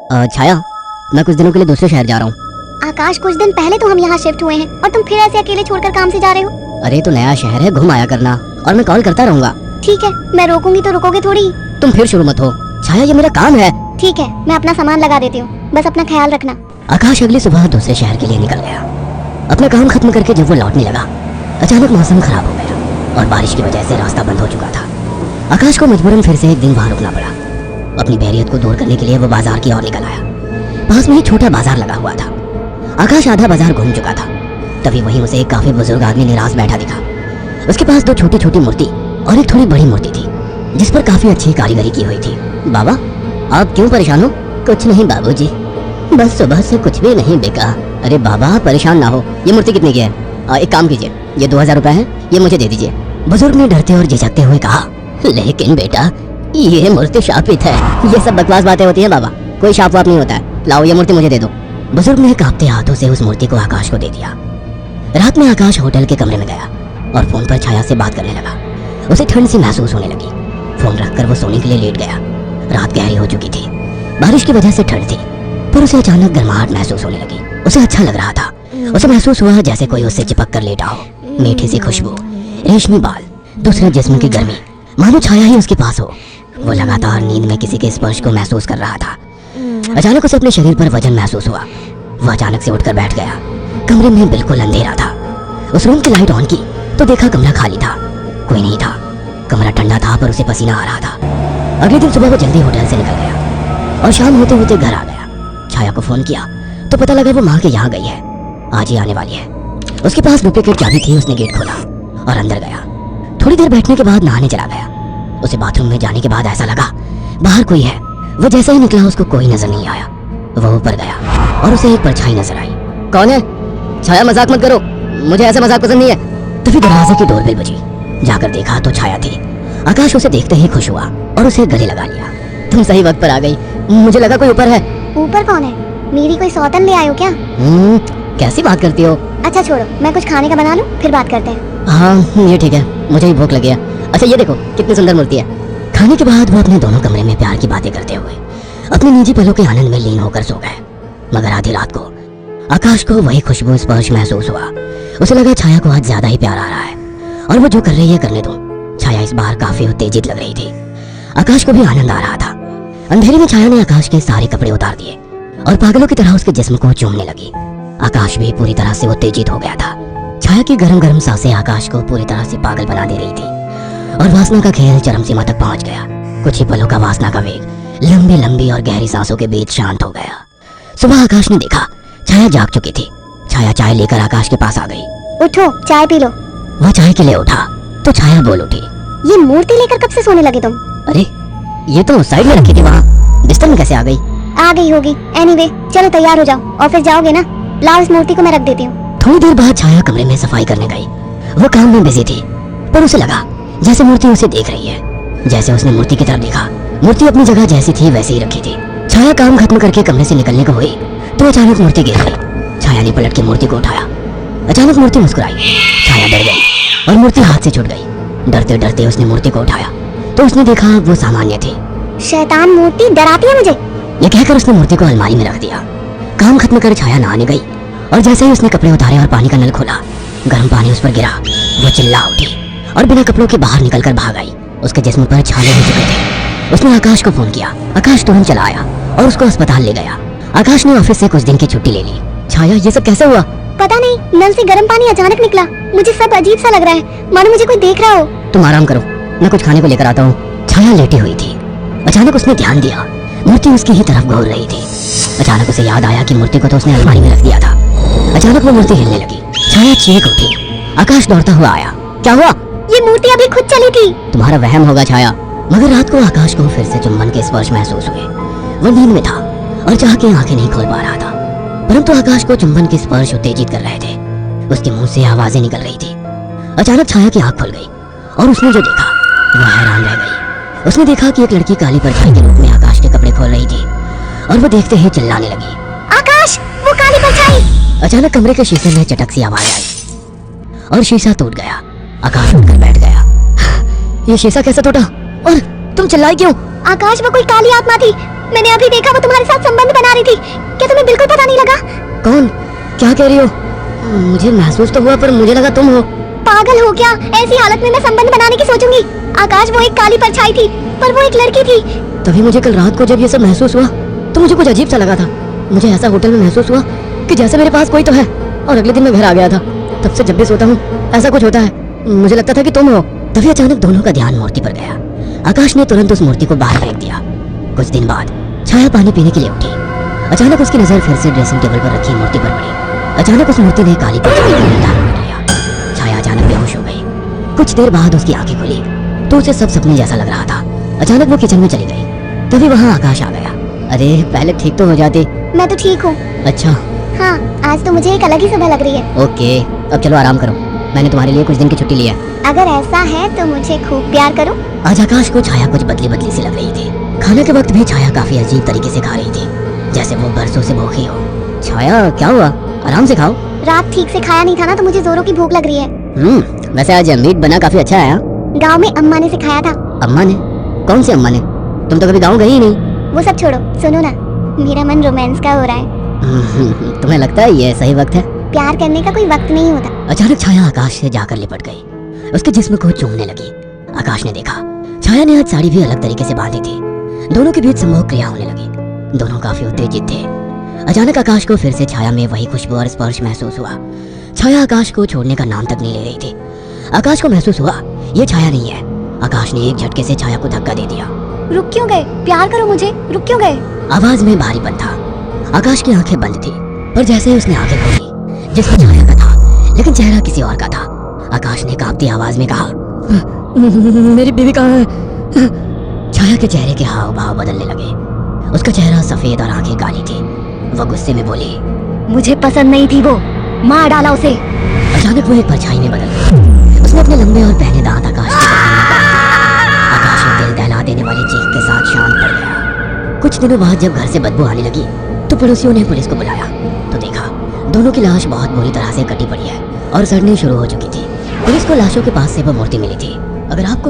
छाया, मैं कुछ दिनों के लिए दूसरे शहर जा रहा हूँ। आकाश, कुछ दिन पहले तो हम यहाँ शिफ्ट हुए हैं और तुम फिर ऐसे अकेले छोड़कर काम से जा रहे हो। अरे तो नया शहर है, घूम आया करना, और मैं कॉल करता रहूंगा। ठीक है, मैं रोकूंगी तो रुकोगे थोड़ी। तुम फिर शुरू मत हो छाया, ये मेरा काम है। ठीक है, मैं अपना सामान लगा देती हूँ, बस अपना ख्याल रखना। आकाश अगली सुबह दूसरे शहर के लिए निकल गया। अपना काम खत्म करके जब वो लौटने लगा, अचानक मौसम खराब हो गया और बारिश की वजह से रास्ता बंद हो चुका था। आकाश को मजबूरन फिर से एक दिन वहां रुकना पड़ा। अपनी बैरियत को दूर करने के लिए वो बाजार की ओर निकल आया। पास में ही छोटा बाजार लगा हुआ था। आकाश आधा बाजार घूम चुका था, तभी वहीं उसे एक काफी बुजुर्ग आदमी निराश बैठा दिखा। उसके पास दो छोटी छोटी मूर्ति और एक थोड़ी बड़ी मूर्ति थी, जिस पर काफी अच्छी कारीगरी की हुई थी। बाबा, आप क्यों परेशान हो? कुछ नहीं बाबूजी, बस सुबह से कुछ भी नहीं बिका। अरे बाबा, आप परेशान ना हो। ये मूर्ति कितने की है? एक काम कीजिए, ये 2000 रुपए है, ये मुझे दे दीजिए। बुजुर्ग ने डरते और झिझकते हुए कहा, लेकिन बेटा ये मूर्ति शापित है। ये सब बकवास बातें होती है बाबा, कोई शाप वाप नहीं होता है। लाओ ये मूर्ति मुझे दे दो। बुजुर्ग ने कांपते हाथों से उस मूर्ति को आकाश को दे दिया। रात में आकाश होटल के कमरे में गया और फोन पर छाया से बात करने लगा। उसे ठंड सी महसूस होने लगी। फोन रखकर वो सोने के लिए लेट गया। रात गहरी हो चुकी थी, बारिश की वजह से ठंड थी, पर उसे अचानक गर्माहट महसूस होने लगी। उसे अच्छा लग रहा था। उसे महसूस हुआ जैसे कोई उससे चिपक कर लेटा हो। मीठी सी खुशबू, रेशमी बाल, दूसरे जिस्म की गर्मी, मानो छाया ही उसके पास हो। वो लगातार नींद में किसी के स्पर्श को महसूस कर रहा था। अचानक उसे अपने शरीर पर वजन महसूस हुआ। वह अचानक से उठकर बैठ गया। कमरे में बिल्कुल अंधेरा था। उस रूम की लाइट ऑन की तो देखा कमरा खाली था, कोई नहीं था। कमरा ठंडा था पर उसे पसीना आ रहा था। अगले दिन सुबह वो जल्दी होटल से निकल गया और शाम होते होते घर आ गया। छाया को फोन किया तो पता लगा वो माँ के यहाँ गई है, आज ही आने वाली है। उसके पास डुप्लीकेट चाबी थी। उसने गेट खोला और अंदर गया। थोड़ी देर बैठने के बाद नहाने चला गया। उसे बाथरूम में जाने के बाद ऐसा लगा बाहर कोई है। वो जैसे ही निकला उसको कोई नजर नहीं आया। वो ऊपर गया और उसे एक परछाई नजर आई। कौन है? छाया, मजाक मत करो, मुझे ऐसा मजाक पसंद नहीं है। तभी दरवाजे की डोरबेल बजी। जाकर देखा तो छाया थी। आकाश उसे देखते ही खुश हुआ और उसे गले लगा लिया। तुम सही वक्त पर आ गई, मुझे लगा कोई ऊपर है। ऊपर कौन है? मेरी कोई सौतन ले आए हो क्या? कैसी बात करती हो? अच्छा छोड़ो, मैं कुछ खाने का बना लूं, फिर बात करते हैं। हाँ ये ठीक है, मुझे ही भूख लगी है। अच्छा ये देखो कितनी सुंदर मूर्ति है। खाने के बाद वो अपने दोनों कमरे में प्यार की बातें करते हुए अपने निजी पलों के आनंद में लीन होकर सो गए। मगर आधी रात को आकाश को वही खुशबू स्पर्श महसूस हुआ। उसे लगा छाया को आज ज्यादा ही प्यार आ रहा है और वो जो कर रही है करने दो। छाया इस बार काफी उत्तेजित लग रही थी। आकाश को भी आनंद आ रहा था। अंधेरे में छाया ने आकाश के सारे कपड़े उतार दिए और पागलों की तरह उसके जिस्म को चूमने लगी। आकाश भी पूरी तरह से उत्तेजित हो गया था। छाया की गरम गरम सांसें आकाश को पूरी तरह से पागल बना दे रही थी और वासना का खेल चरम सीमा तक पहुंच गया। कुछ ही पलों का वासना का वेग लंबी लंबी और गहरी सांसों के बीच शांत हो गया। सुबह आकाश ने देखा छाया जाग चुकी थी। छाया चाय लेकर आकाश के पास आ गई। उठो, चाय पी लो। वह चाय के लिए उठा तो छाया बोल उठी, ये मूर्ति लेकर कब से सोने लगे तुम? अरे ये तो साइड में रखी थी, वहाँ बिस्तर में कैसे आ गई? आ गई होगी। एनीवे, चलो तैयार हो जाओ, ऑफिस जाओगे ना? लाओ इस मूर्ति को मैं रख देती हूँ। थोड़ी देर बाद छाया कमरे में सफाई करने गई। वो काम में बिजी थी, पर उसे लगा जैसे मूर्ति उसे देख रही है। जैसे उसने मूर्ति की तरफ देखा, मूर्ति अपनी जगह जैसी थी वैसे ही रखी थी। छाया काम खत्म करके कमरे से निकलने को हुई तो अचानक मूर्ति गिर गई। छाया ने पलट के मूर्ति को उठाया। अचानक मूर्ति मुस्कुराई। छाया डर गई और मूर्ति हाथ से छूट गई। डरते डरते उसने मूर्ति को उठाया तो उसने देखा वो सामान्य थी। शैतान मूर्ति, डराती है मुझे। ये कहकर उसने मूर्ति को अलमारी में रख दिया। काम खत्म कर छाया नहाने गई और जैसे ही उसने कपड़े उतारे और पानी का नल खोला, गर्म पानी उस पर गिरा। वो चिल्ला उठी और बिना कपड़ों के बाहर निकलकर भाग आई। उसके जिस्म पर छाले हो चुके थे। उसने आकाश को फोन किया। आकाश तुरंत चला आया और उसको अस्पताल ले गया। आकाश ने ऑफिस से कुछ दिन की छुट्टी ले ली। छाया, ये सब कैसे हुआ? पता नहीं, नल से गर्म पानी अचानक निकला। मुझे सब अजीब सा लग रहा है, मानो मुझे कोई देख रहा हो। तुम आराम करो, मैं कुछ खाने को लेकर आता हूँ। छाया लेटी हुई थी। अचानक उसने ध्यान दिया, मूर्ति उसकी ही तरफ घूर रही थी। अचानक उसे याद आया कि मूर्ति को तो उसने अलमारी में रख दिया था। अचानक वो मूर्ति हिलने लगी। छाया चीख उठी। आकाश दौड़ता हुआ आया। क्या हुआ? ये मूर्ति अभी खुद चली थी। तुम्हारा वहम होगा छाया। मगर रात को आकाश को फिर से चुंबन के स्पर्श महसूस हुए। वो नींद में था और चाह के आंखें नहीं खोल पा रहा था, परंतु आकाश को चुंबन के स्पर्श उत्तेजित कर रहे थे। उसके मुंह से आवाजें निकल रही थी। अचानक छाया की आंख खुल गई और उसने जो देखा वह हैरान रह गई। उसने देखा कि एक लड़की काली परछाई के रूप में आकाश के कपड़े खोल रही थी और वो देखते ही चिल्लाने लगी, आकाश, वो काली परछाई! अचानक कमरे के शीशे में चटक सी आवाज आई और शीशा टूट गया। आकाश उठकर बैठ गया। ये शीशा कैसे टूटा और तुम चिल्लाई क्यों? आकाश, वो कोई काली आत्मा थी। मैंने अभी देखा, वो तुम्हारे साथ संबंध बना रही थी। क्या तुम्हें बिल्कुल पता नहीं लगा? कौन? क्या कह रही हो? मुझे महसूस तो हुआ पर मुझे लगा तुम हो। पागल हो क्या? ऐसी हालत में मैं संबंध बनाने की सोचूंगी? आकाश वो एक काली परछाई थी, पर वो एक लड़की थी। तभी मुझे कल रात को जब ये सब महसूस हुआ तो मुझे कुछ अजीब सा लगा था। मुझे ऐसा होटल में महसूस हुआ कि जैसे मेरे पास कोई तो है। और अगले दिन मैं घर आ गया था। तब से जब भी सोता हूँ ऐसा कुछ होता है। मुझे लगता था कि तुम हो। तभी अचानक दोनों का ध्यान मूर्ति पर गया। आकाश ने तुरंत उस मूर्ति को बाहर फेंक दिया। कुछ दिन बाद छाया पानी पीने के लिए उठी। अचानक उसकी नजर फिर से ड्रेसिंग टेबल पर रखी मूर्ति पर पड़ी। अचानक उस मूर्ति ने काली परछाई का मुंह धारण कर लिया। छाया अचानक बेहोश हो गई। कुछ देर बाद उसकी आंखें खुली तो उसे सब सपने जैसा लग रहा था। अचानक वो किचन में चली गई। तभी वहाँ आकाश आ गया। अरे पहले ठीक तो हो जाती। मैं तो ठीक हूँ। अच्छा। हाँ, आज तो मुझे एक अलग ही सुबह लग रही है। ओके, अब चलो आराम करो। मैंने तुम्हारे लिए कुछ दिन की छुट्टी ली है। अगर ऐसा है तो मुझे खूब प्यार करो। आज आकाश को छाया कुछ बदली बदली सी लग रही थी। खाने के वक्त भी छाया काफी अजीब तरीके से खा रही थी, जैसे वो बरसों से भूखी हो। छाया क्या हुआ? आराम से खाओ। रात ठीक से खाया नहीं था ना, तो मुझे जोरों की भूख लग रही है। वैसे आज मीट बना काफी अच्छा है। गाँव में अम्मा ने सिखाया था। अम्मा ने? कौन सी अम्मा ने? तुम तो कभी गाँव गई ही नहीं। वो सब छोड़ो, सुनो ना, मेरा मन रोमांस का हो रहा है। तुम्हें लगता है ये सही वक्त है? प्यार करने का कोई वक्त नहीं होता। अचानक छाया आकाश से जाकर लिपट गई। उसके जिस्म को चूमने लगी। आकाश ने देखा छाया ने आज साड़ी भी अलग तरीके से बांधी थी। दोनों के बीच संभोग क्रिया होने लगी। दोनों काफी उत्तेजित थे। अचानक आकाश को फिर से छाया में वही खुशबू और स्पर्श महसूस हुआ। छाया आकाश को छोड़ने का नाम तक नहीं ले रही थी। आकाश को महसूस हुआ ये छाया नहीं है। आकाश ने एक झटके से छाया को धक्का दे दिया। रुक क्यों गए? प्यार करो मुझे, रुक क्यों गए? आवाज में भारीपन था। आकाश की आंखें बंद थी, पर जैसे ही उसने आंखें खोली, जिसमें छाया का था लेकिन चेहरा किसी और का था। आकाश ने कांपती आवाज में कहा, मेरी बीवी कहाँ है? छाया के चेहरे के हाव भाव बदलने लगे। उसका चेहरा सफेद और आंखें काली थी। वह गुस्से में बोली, मुझे पसंद नहीं थी वो, मार डाला उसे। अचानक वो एक परछाई में बदल गई। उसने अपने लंबे और पहने दांत आकाश के बदन में डाल दिए। आकाश एक दिल दहला देने वाली चीख के साथ शांत पड़ गया। कुछ दिनों बाद जब घर से बदबू आने लगी तो पड़ोसियों ने पुलिस को बुलाया तो देखा दोनों की लाश बहुत बुरी तरह से कटी पड़ी है और सड़नी शुरू हो चुकी थी। पुलिस को लाशों के पास से वो मूर्ति मिली थी। अगर आपको